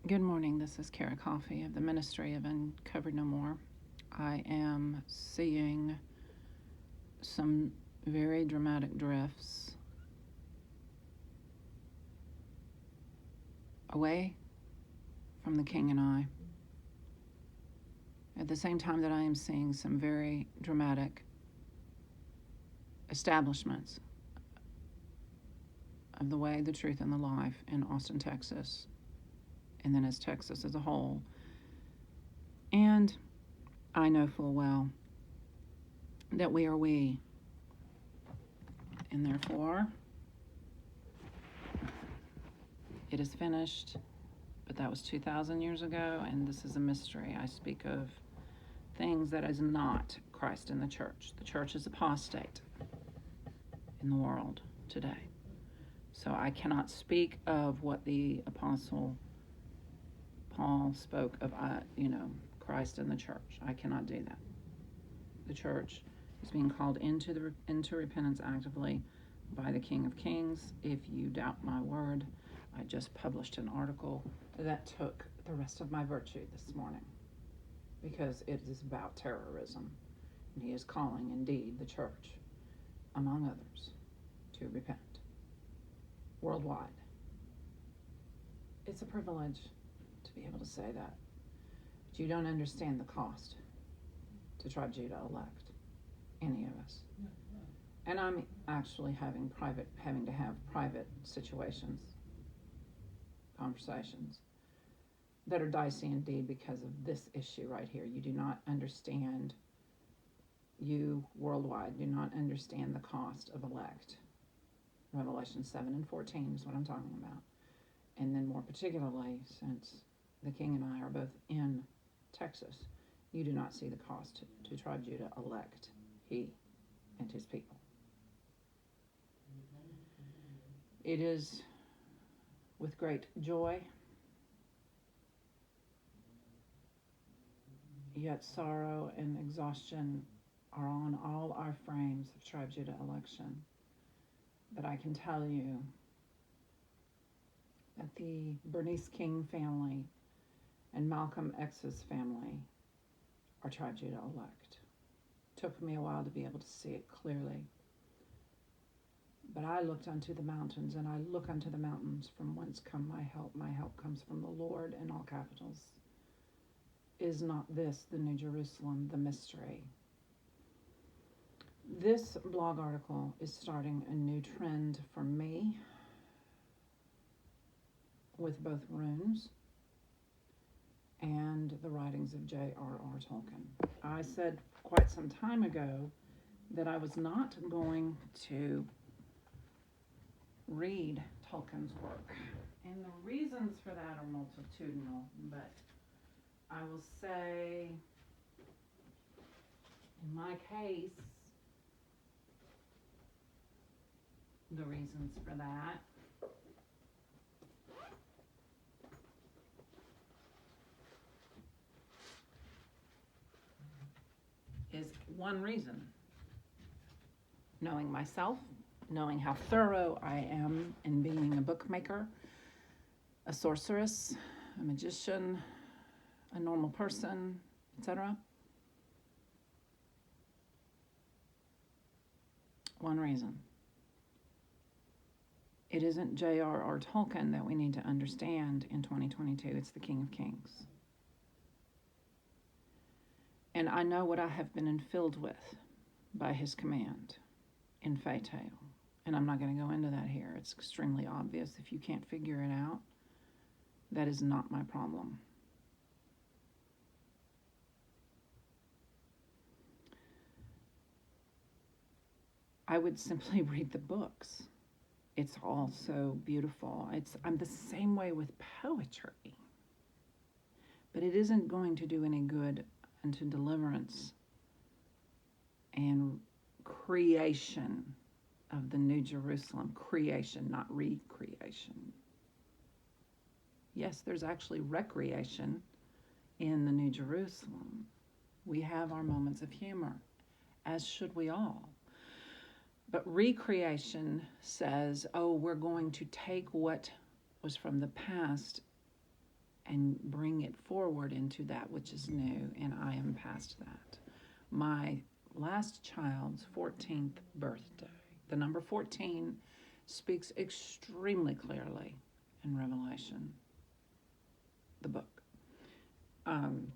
Good morning. This is Beaty-Coffey of the Ministry of Uncovered No More. I am seeing some very dramatic drifts away from the King and I. At the same time that I am seeing some very dramatic establishments of the way, the truth, and the life in Austin, Texas, and then as Texas as a whole. And I know full well that we are we, and therefore it is finished. But that was 2,000 years ago, and this is a mystery. I speak of things that is not Christ in the church. The church is apostate in the world today. So I cannot speak of what the Apostle Paul spoke of, Christ in the church. I cannot do that. The church is being called into repentance actively by the King of Kings. If you doubt my word, I just published an article that took the rest of my virtue this morning because it is about terrorism. And he is calling, indeed, the church, among others, to repent worldwide. It's a privilege to be able to say that. But you don't understand the cost to Tribe Judah elect any of us. And I'm actually having to have private situations, conversations that are dicey indeed because of this issue right here. You do not understand, you worldwide do not understand the cost of elect. Revelation 7 and 14 is what I'm talking about. And then more particularly, since the King and I are both in Texas, you do not see the cost to Tribe Judah elect he and his people. It is with great joy, yet sorrow and exhaustion are on all our frames of Tribe Judah election. But I can tell you that the Bernice King family and Malcolm X's family are Tribe Judah elect. Took me a while to be able to see it clearly. But I looked unto the mountains, and I look unto the mountains from whence come my help. My help comes from the Lord, in all capitals. Is not this the New Jerusalem, the mystery? This blog article is starting a new trend for me with both runes and the writings of JRR Tolkien. I said quite some time ago that I was not going to read Tolkien's work. And the reasons for that are multitudinal, but I will say, in my case, the reasons for that is one reason: knowing myself, knowing how thorough I am in being a bookmaker, a sorceress, a magician, a normal person, etc. One reason. It isn't J.R.R. Tolkien that we need to understand in 2022. It's the King of Kings. And I know what I have been filled with by his command in Fae Tale. And I'm not going to go into that here. It's extremely obvious. If you can't figure it out, that is not my problem. I would simply read the books. It's all so beautiful. I'm the same way with poetry. But it isn't going to do any good unto deliverance and creation of the New Jerusalem. Creation, not recreation. Yes, there's actually recreation in the New Jerusalem. We have our moments of humor, as should we all. But recreation says, oh, we're going to take what was from the past and bring it forward into that which is new, and I am past that. My last child's 14th birthday, the number 14 speaks extremely clearly in Revelation, the book. I'm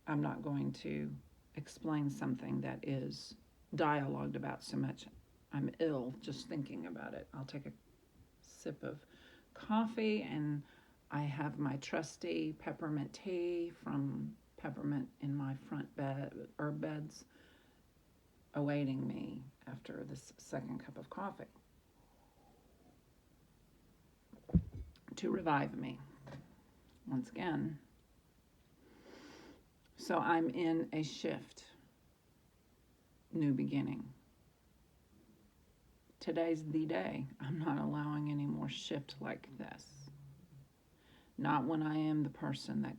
not going to explain something that is dialogued about so much. I'm ill just thinking about it. I'll take a sip of coffee, and I have my trusty peppermint tea from Peppermint in my front herb beds awaiting me after this second cup of coffee to revive me once again. So I'm in a shift, new beginning. Today's the day. I'm not allowing any more shift like this. Not when I am the person that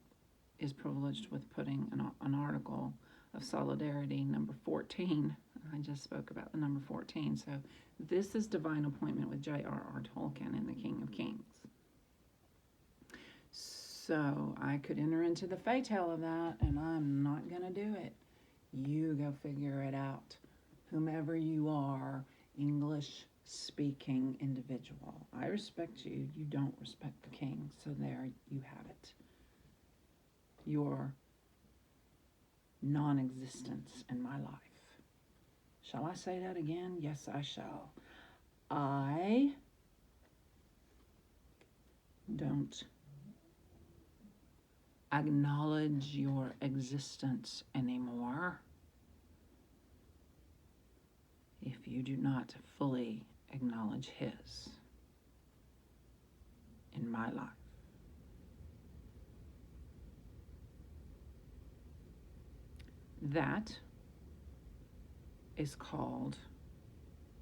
is privileged with putting an article of solidarity, number 14. I just spoke about the number 14. So this is divine appointment with JRR Tolkien and the King of Kings. So I could enter into the fatale of that, and I'm not going to do it. You go figure it out. Whomever you are, English-speaking individual. I respect you. You don't respect the king. So there you have it. Your non-existence in my life. Shall I say that again? Yes, I shall. I don't acknowledge your existence anymore if you do not fully acknowledge his in my life. That is called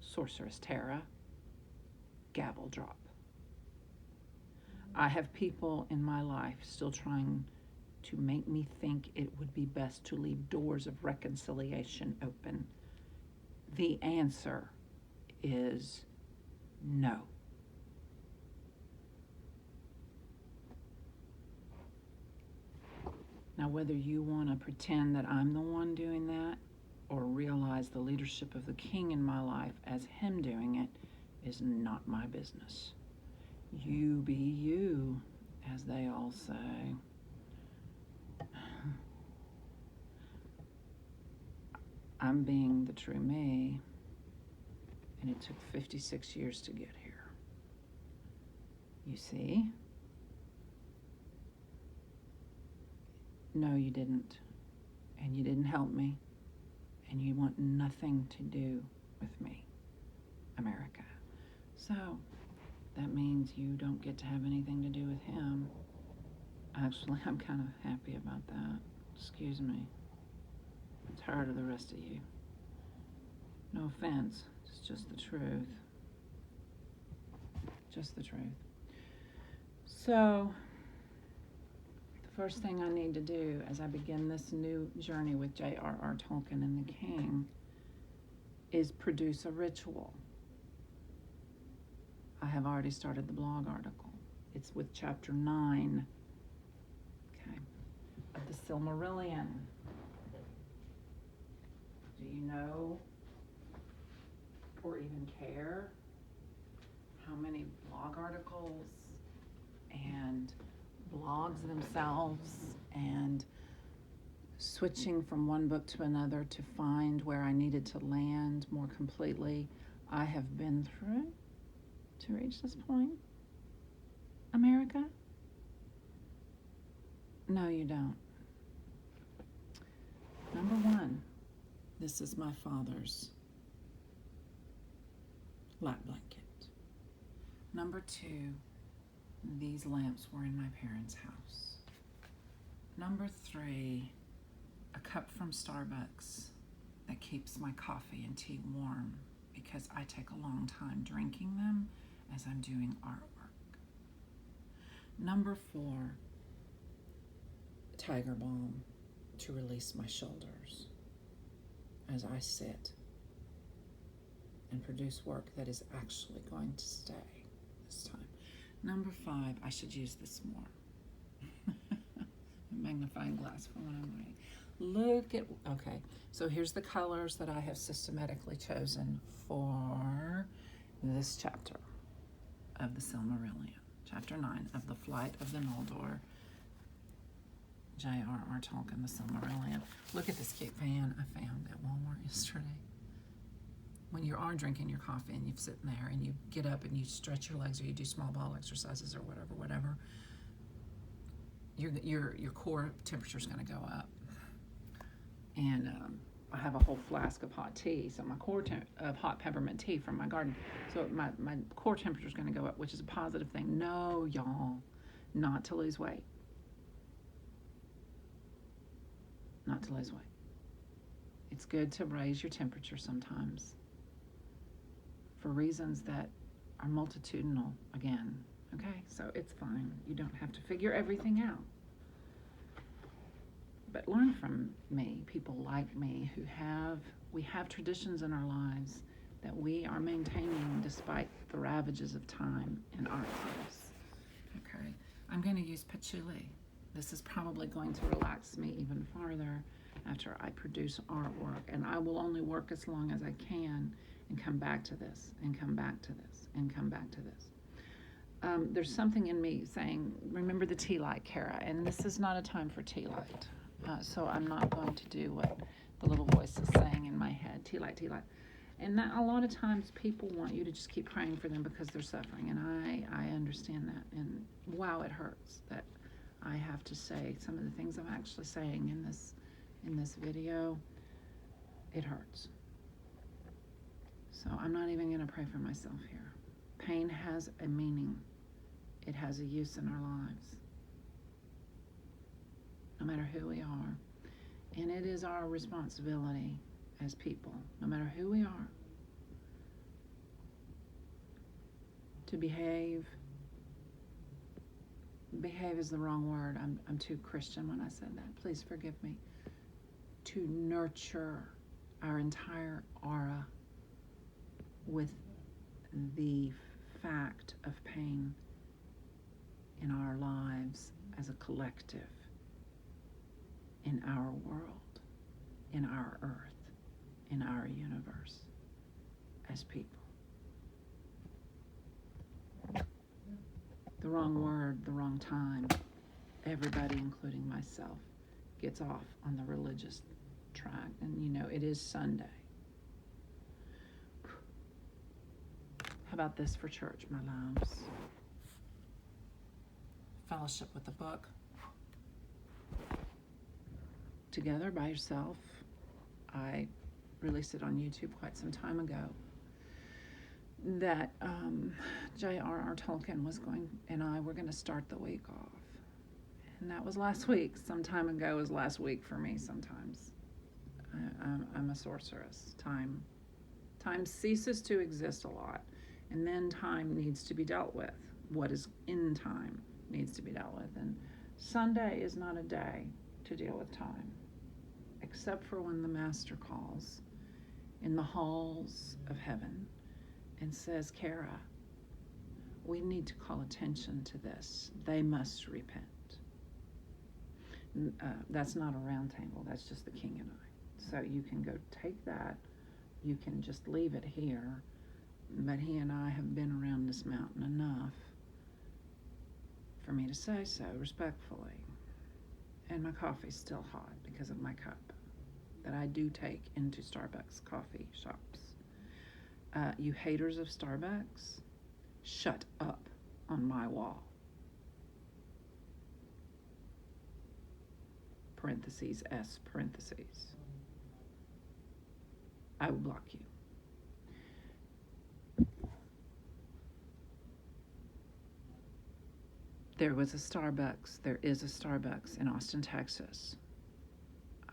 Sorceress Tara, gavel drop. I have people in my life still trying to make me think it would be best to leave doors of reconciliation open. The answer is no. Now, whether you want to pretend that I'm the one doing that or realize the leadership of the king in my life as him doing it is not my business. You be you, as they all say. I'm being the true me, and it took 56 years to get here. You see? No, you didn't. And you didn't help me. And you want nothing to do with me, America. So, that means you don't get to have anything to do with him. Actually, I'm kind of happy about that. Excuse me. I'm tired of the rest of you. No offense. It's just the truth. Just the truth. So, the first thing I need to do as I begin this new journey with J.R.R. Tolkien and the King is produce a ritual. I have already started the blog article. It's with chapter 9, okay, of the Silmarillion. Do you know or even care how many blog articles and blogs themselves and switching from one book to another to find where I needed to land more completely I have been through to reach this point? America? No, you don't. Number one, this is my father's lap blanket. Number two, these lamps were in my parents' house. Number three, a cup from Starbucks that keeps my coffee and tea warm because I take a long time drinking them as I'm doing artwork. Number four, Tiger Balm to release my shoulders as I sit and produce work that is actually going to stay this time. Number five, I should use this more. magnifying glass for when I'm writing. Look at, okay, so here's the colors that I have systematically chosen for this chapter of the Silmarillion. Chapter 9 of The Flight of the Noldor. JRR Tolkien, the Silmarillion. Look at this cute fan I found at Walmart yesterday. When you are drinking your coffee and you're sitting there and you get up and you stretch your legs or you do small ball exercises or whatever, your core temperature is going to go up. And I have a whole flask of hot tea, so my of hot peppermint tea from my garden. So my core temperature is going to go up, which is a positive thing. No, y'all, not to lose weight. Not to lose weight. It's good to raise your temperature sometimes for reasons that are multitudinal again. Okay, so it's fine. You don't have to figure everything out. But learn from me, people like me we have traditions in our lives that we are maintaining despite the ravages of time in our lives. Okay, I'm going to use patchouli. This is probably going to relax me even farther after I produce artwork, and I will only work as long as I can and come back to this, and come back to this, and come back to this. There's something in me saying, remember the tea light, Cara, and this is not a time for tea light. So I'm not going to do what the little voice is saying in my head, tea light, tea light. And that, a lot of times people want you to just keep praying for them because they're suffering, and I understand that. And wow, it hurts that I have to say some of the things I'm actually saying in this video. It hurts. So I'm not even going to pray for myself here. Pain has a meaning. It has a use in our lives. No matter who we are. And it is our responsibility as people, no matter who we are, to behave. Behave is the wrong word. I'm too Christian when I said that. Please forgive me. To nurture our entire aura with the fact of pain in our lives as a collective, in our world, in our earth, in our universe, as people. The wrong word, the wrong time, everybody, including myself, gets off on the religious track. And you know, it is Sunday. How about this for church, my loves? Fellowship with the book. Together by yourself. I released it on YouTube quite some time ago. That JRR Tolkien and I were going to start the week off. And that was last week. Some time ago was last week for me sometimes. I'm a sorceress. Time ceases to exist a lot. And then time needs to be dealt with. What is in time needs to be dealt with. And Sunday is not a day to deal with time, except for when the Master calls in the halls of heaven and says, Cara, we need to call attention to this. They must repent. That's not a round table. That's just the king and I. So you can go take that. You can just leave it here. But he and I have been around this mountain enough for me to say so respectfully. And my coffee's still hot because of my cup that I do take into Starbucks coffee shops. You haters of Starbucks, shut up on my wall. Parentheses, S, parentheses. I will block you. There is a Starbucks in Austin, Texas.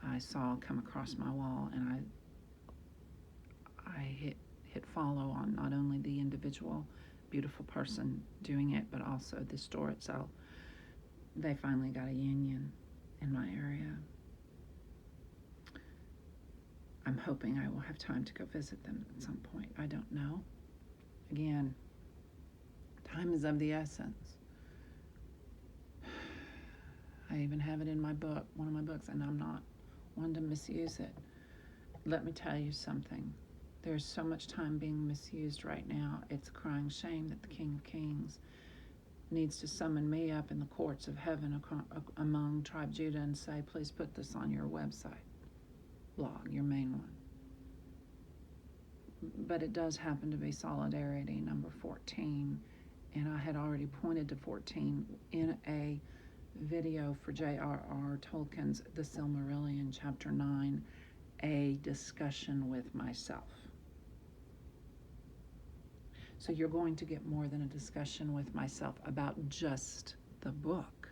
I saw come across my wall, and I hit follow on not only the individual beautiful person doing it, but also the store itself. They finally got a union in my area. I'm hoping I will have time to go visit them at some point. I don't know. Again, time is of the essence. I even have it in my book, one of my books, and I'm not one to misuse it. Let me tell you something. There's so much time being misused right now. It's a crying shame that the King of Kings needs to summon me up in the courts of heaven among Tribe Judah and say, please put this on your website, blog, your main one. But it does happen to be Solidarity number 14, and I had already pointed to 14 in a video for JRR Tolkien's The Silmarillion, Chapter 9, a discussion with myself. So you're going to get more than a discussion with myself about just the book.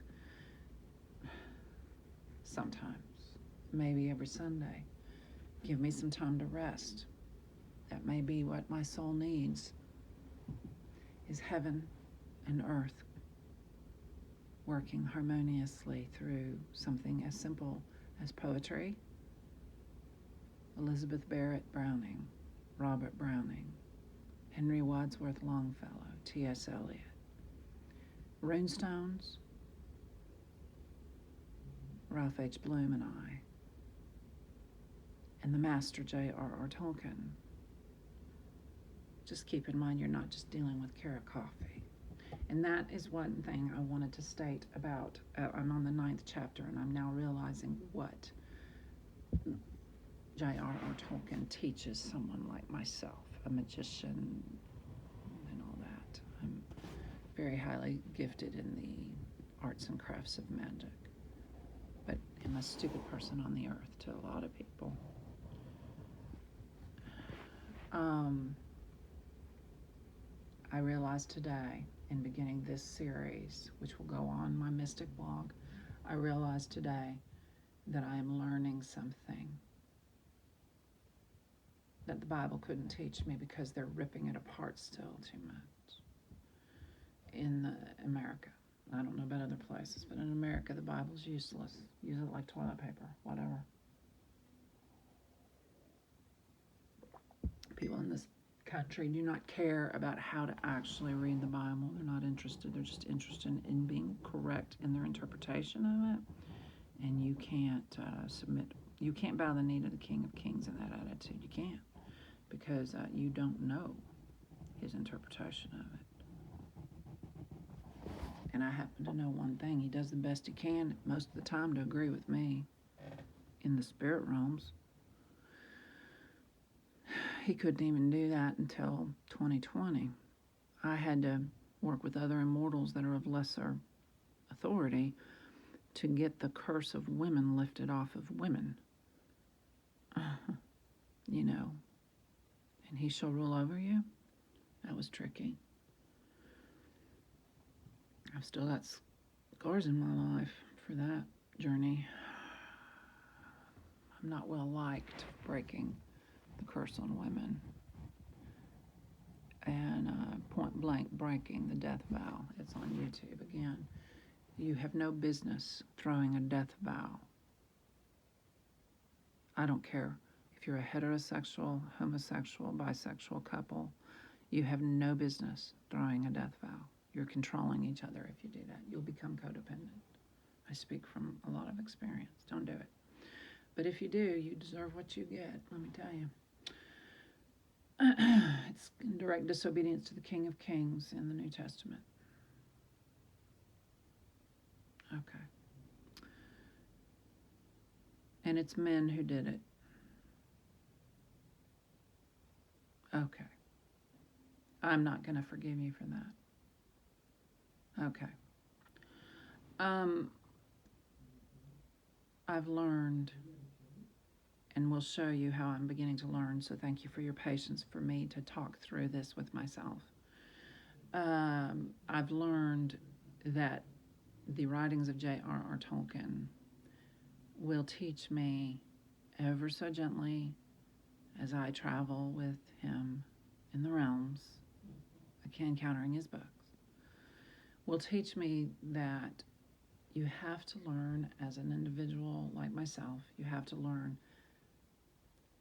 Sometimes, maybe every Sunday. Give me some time to rest. That may be what my soul needs, is heaven and earth working harmoniously through something as simple as poetry. Elizabeth Barrett Browning, Robert Browning, Henry Wadsworth Longfellow, T.S. Eliot. Runestones, Ralph H. Bloom and I, and the master J.R.R. Tolkien. Just keep in mind you're not just dealing with Beaty-Coffey. And that is one thing I wanted to state about, I'm on the 9th chapter, and I'm now realizing what J.R.R. Tolkien teaches someone like myself, a magician and all that. I'm very highly gifted in the arts and crafts of magic, but I'm a stupid person on the earth to a lot of people. I realized today, in beginning this series, which will go on my Mystic blog, I realized today that I am learning something that the Bible couldn't teach me because they're ripping it apart still too much. In America, I don't know about other places, but in America, the Bible's useless. Use it like toilet paper, whatever. People in this country do not care about how to actually read the Bible. They're not interested. They're just interested in being correct in their interpretation of it. And you can't you can't bow the knee to the King of Kings in that attitude. You can't, because you don't know his interpretation of it. And I happen to know one thing. He does the best he can most of the time to agree with me in the spirit realms. He couldn't even do that until 2020. I had to work with other immortals that are of lesser authority to get the curse of women lifted off of women. You know, and he shall rule over you. That was tricky. I've still got scars in my life for that journey. I'm not well liked breaking the curse on women and point blank breaking the death vow. It's on YouTube again. You have no business throwing a death vow. I don't care if you're a heterosexual, homosexual, bisexual couple. You have no business throwing a death vow. You're controlling each other if you do that. You'll become codependent. I speak from a lot of experience. Don't do it. But if you do, you deserve what you get, let me tell you. It's in direct disobedience to the King of Kings in the New Testament. Okay. And it's men who did it. Okay. I'm not going to forgive you for that. Okay. I've learned, and will show you how I'm beginning to learn, so thank you for your patience for me to talk through this with myself. I've learned that the writings of J.R.R. Tolkien will teach me ever so gently as I travel with him in the realms, encountering his books, will teach me that you have to learn as an individual like myself, you have to learn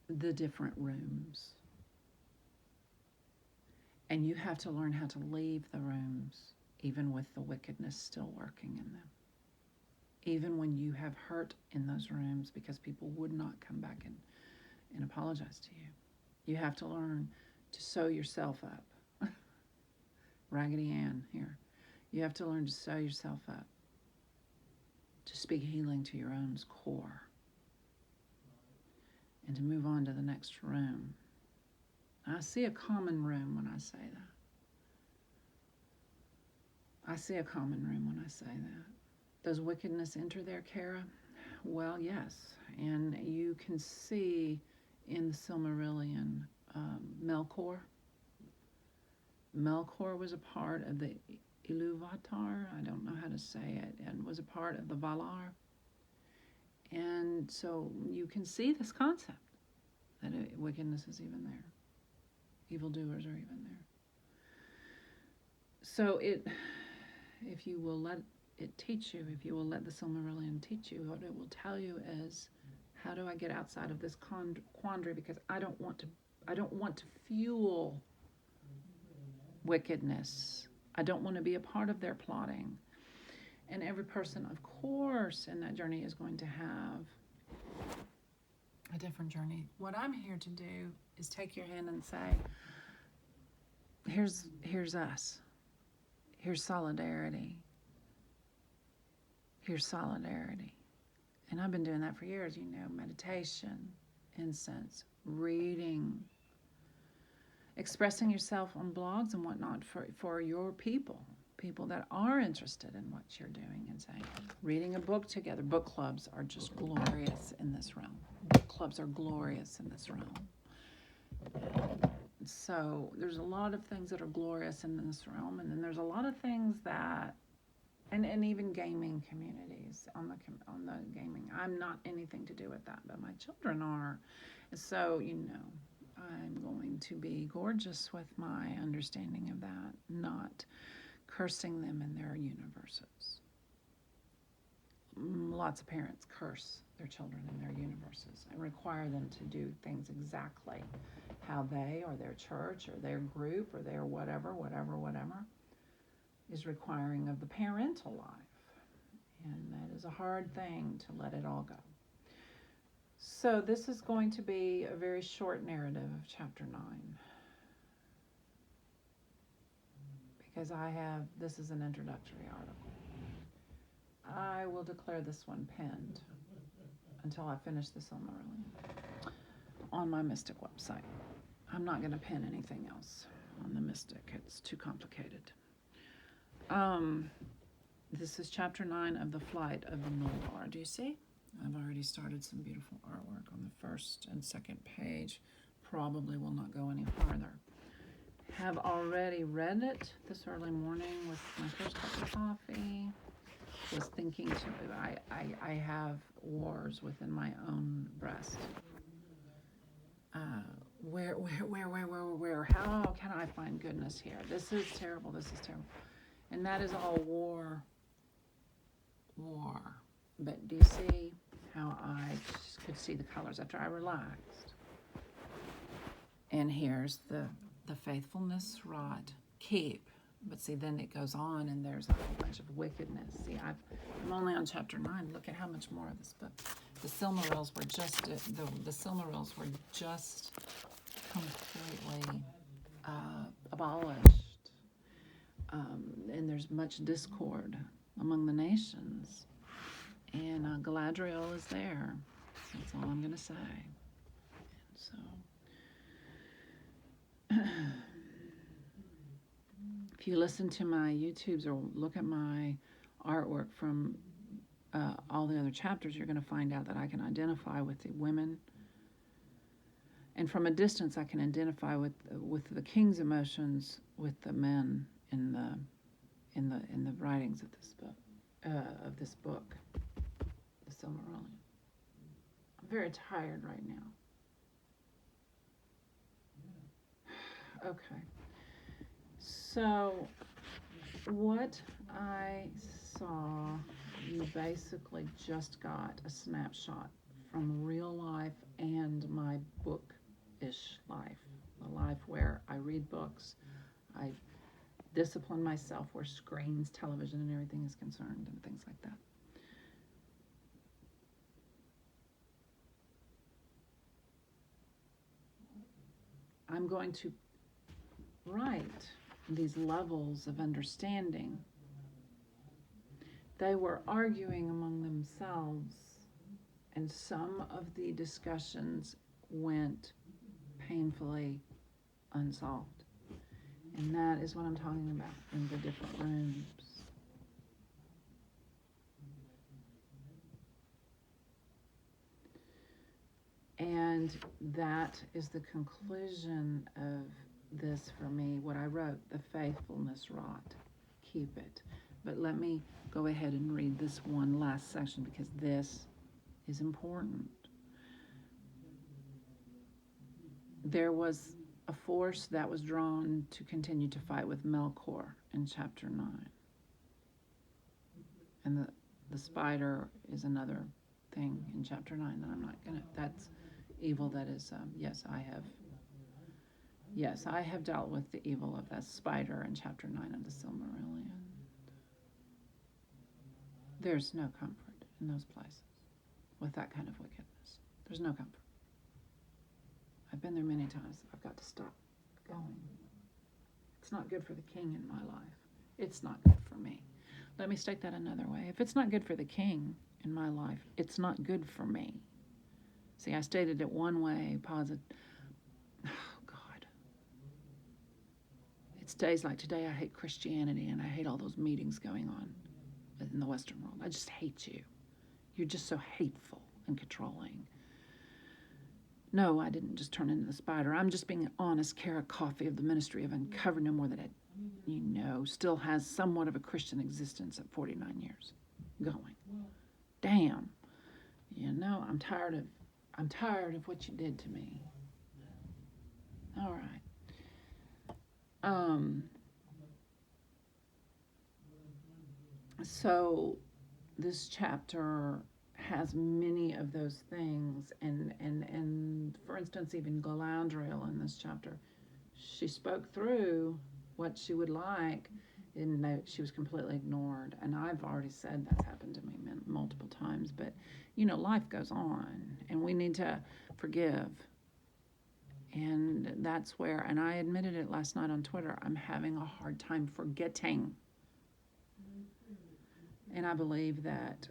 the different rooms. And you have to learn how to leave the rooms even with the wickedness still working in them. even when you have hurt in those rooms because people would not come back and apologize to you. You have to learn to sew yourself up. Raggedy Ann here. You have to learn to sew yourself up, to speak healing to your own core, and to move on to the next room. I see a common room when I say that. I see a common room when I say that. Does wickedness enter there, Cara? Well, yes. And you can see in the Silmarillion, Melkor. Melkor was a part of the Iluvatar, I don't know how to say it, and was a part of the Valar. And so you can see this concept that wickedness is even there. Evildoers are even there. So if you will let it teach you, if you will let the Silmarillion teach you, what it will tell you is, how do I get outside of this quandary? Because I don't want to fuel wickedness. I don't want to be a part of their plotting. And every person, of course, in that journey is going to have a different journey. What I'm here to do is take your hand and say, here's us. Here's solidarity. Here's solidarity. And I've been doing that for years, meditation, incense, reading, expressing yourself on blogs and whatnot for your people that are interested in what you're doing and saying. Reading a book together. Book clubs are just glorious in this realm. Book clubs are glorious in this realm. So there's a lot of things that are glorious in this realm, and then there's a lot of things that, and even gaming communities on the gaming. I'm not anything to do with that, but my children are. So, I'm going to be gorgeous with my understanding of that, not cursing them in their universes. Lots of parents curse their children in their universes and require them to do things exactly how they or their church or their group or their whatever is requiring of the parental life. And that is a hard thing to let it all go. So this is going to be a very short narrative of chapter 9. Because this is an introductory article. I will declare this one pinned until I finish the Silmarillion on my Mystic website. I'm not going to pin anything else on the Mystic. It's too complicated. This is chapter 9 of The Flight of the NOLDOR. Do you see? I've already started some beautiful artwork on the first and second page. Probably will not go any farther. Have already read it this early morning with my first cup of coffee. Was thinking I have wars within my own breast. Where? How can I find goodness here? This is terrible. And that is all war. But do you see how I could see the colors after I relaxed? And here's the faithfulness rod. Keep. But see, then it goes on and there's a whole bunch of wickedness. See, I'm only on chapter 9. Look at how much more of this book. The Silmarils were just completely abolished. And there's much discord among the nations. And Galadriel is there. That's all I'm going to say. And so, if you listen to my YouTubes or look at my artwork from all the other chapters, you're going to find out that I can identify with the women. And from a distance, I can identify with the king's emotions with the men in the writings of this book, the Silmarillion. I'm very tired right now. Okay. So, what I saw, you basically just got a snapshot from real life and my book-ish life. A life where I read books, I discipline myself where screens, television, and everything is concerned, and things like that. I'm going to write these levels of understanding. They were arguing among themselves, and some of the discussions went painfully unsolved. And that is what I'm talking about in the different rooms. And that is the conclusion of this for me, what I wrote, the faithfulness wrought. Keep it. But let me go ahead and read this one last section because this is important. There was a force that was drawn to continue to fight with Melkor in chapter 9. And the spider is another thing in chapter 9 that I'm not going to, that's evil that is, yes, I have dealt with the evil of that spider in chapter 9 of the Silmarillion. There's no comfort in those places with that kind of wickedness. There's no comfort. I've been there many times. I've got to stop going. It's not good for the king in my life. It's not good for me. Let me state that another way. If it's not good for the king in my life, it's not good for me. See, I stated it one way, positive. Oh, God. It's days like today I hate Christianity and I hate all those meetings going on in the Western world. I just hate you. You're just so hateful and controlling. No, I didn't just turn into the spider. I'm just being honest. Cara Coffey of the Ministry of Uncover No More that still has somewhat of a Christian existence at 49 years going. Damn. I'm tired of what you did to me. All right. So this chapter has many of those things, and for instance, even Galadriel in this chapter, she spoke through what she would like, and she was completely ignored. And I've already said that's happened to me multiple times, but life goes on, and we need to forgive. And that's where, and I admitted it last night on Twitter, I'm having a hard time forgetting. And I believe that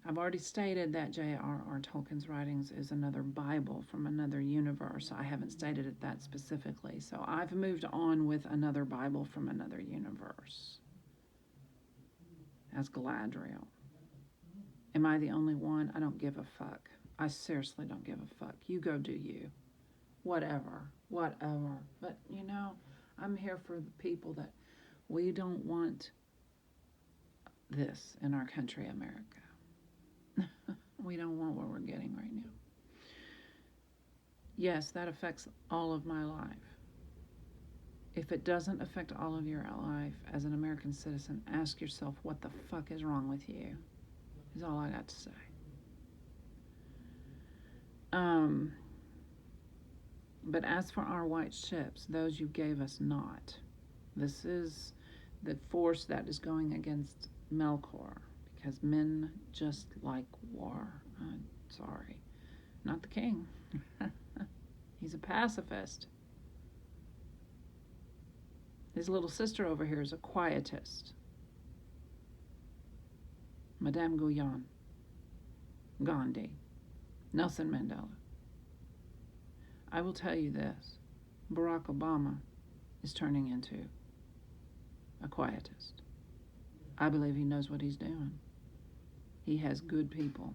I've already stated that JRR Tolkien's writings is another Bible from another universe. I haven't stated it that specifically. So I've moved on with another Bible from another universe as Galadriel. Am I the only one? I don't give a fuck. I seriously don't give a fuck. You go do you. Whatever. But, I'm here for the people that we don't want this in our country, America. We don't want what we're getting right now. Yes, that affects all of my life. If it doesn't affect all of your life as an American citizen, ask yourself what the fuck is wrong with you, is all I got to say. But as for our white ships, those you gave us not. This is the force that is going against Melkor, because men just like war. I'm sorry. Not the king. He's a pacifist. His little sister over here is a quietist. Madame Guyon, Gandhi, Nelson Mandela. I will tell you this. Barack Obama is turning into a quietist. I believe he knows what he's doing. He has good people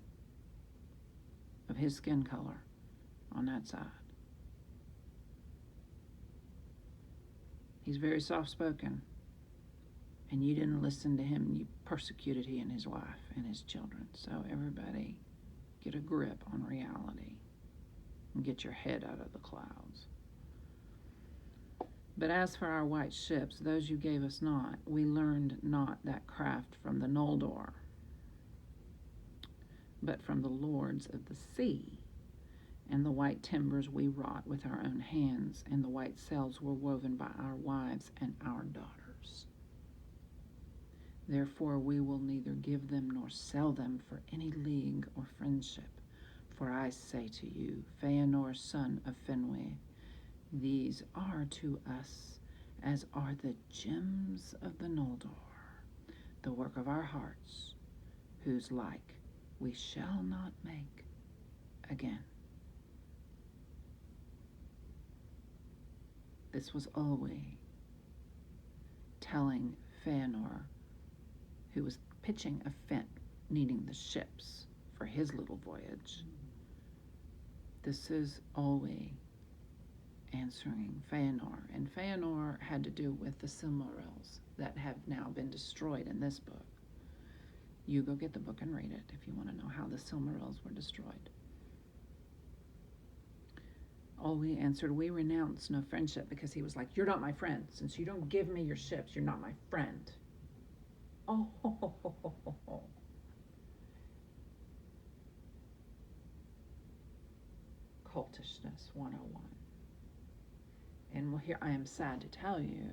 of his skin color on that side. He's very soft-spoken, and you didn't listen to him. You persecuted he and his wife and his children. So everybody get a grip on reality and get your head out of the clouds. But as for our white ships, those you gave us not, we learned not that craft from the NOLDOR, but from the lords of the sea. And the white timbers we wrought with our own hands, and the white sails were woven by our wives and our daughters. Therefore we will neither give them nor sell them for any league or friendship. For I say to you, Feanor, son of Finwë, These are to us as are the gems of the NOLDOR, the work of our hearts, whose like we shall not make again. This was Olwe telling Fëanor, who was pitching a fit, needing the ships for his little voyage. This is Olwe answering Fëanor, and Fëanor had to do with the Silmarils that have now been destroyed in this book. You go get the book and read it if you want to know how the Silmarils were destroyed. Olwe answered, we renounce no friendship, because he was like, you're not my friend. Since you don't give me your ships, you're not my friend. Oh, Cultishness 101. And well, here I am sad to tell you,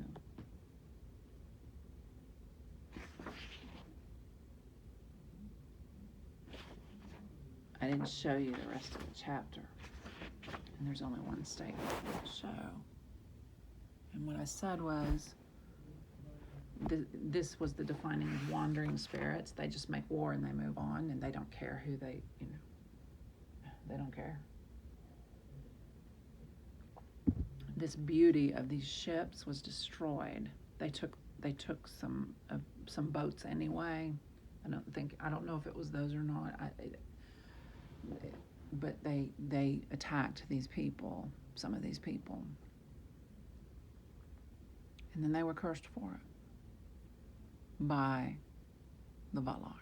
I didn't show you the rest of the chapter. And there's only one statement to show. And what I said was, this was the defining of wandering spirits. They just make war and they move on, and they don't care who they don't care. This beauty of these ships was destroyed. They took some boats anyway. I don't know if it was those or not. But they attacked these people, some of these people, and then they were cursed for it by the Valar,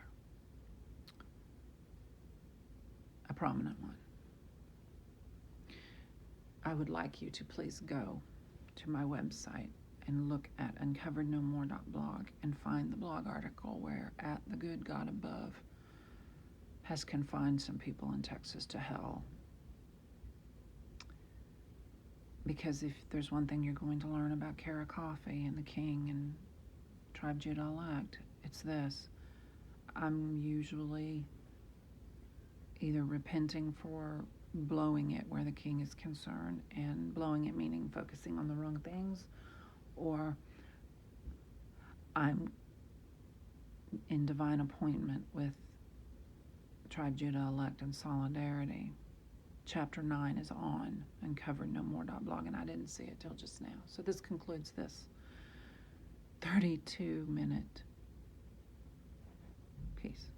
a prominent one. I would like you to please go to my website and look at uncoverednomore.blog and find the blog article where At the Good God Above has confined some people in Texas to hell. Because if there's one thing you're going to learn about Beaty-Coffey and the king and Tribe Judah elect, it's this. I'm usually either repenting for blowing it where the king is concerned, and blowing it meaning focusing on the wrong things, or I'm in divine appointment with Tribe Judah elect in solidarity. Chapter 9 is on uncoverednomore.blog, and I didn't see it till just now. So this concludes this 32-minute piece.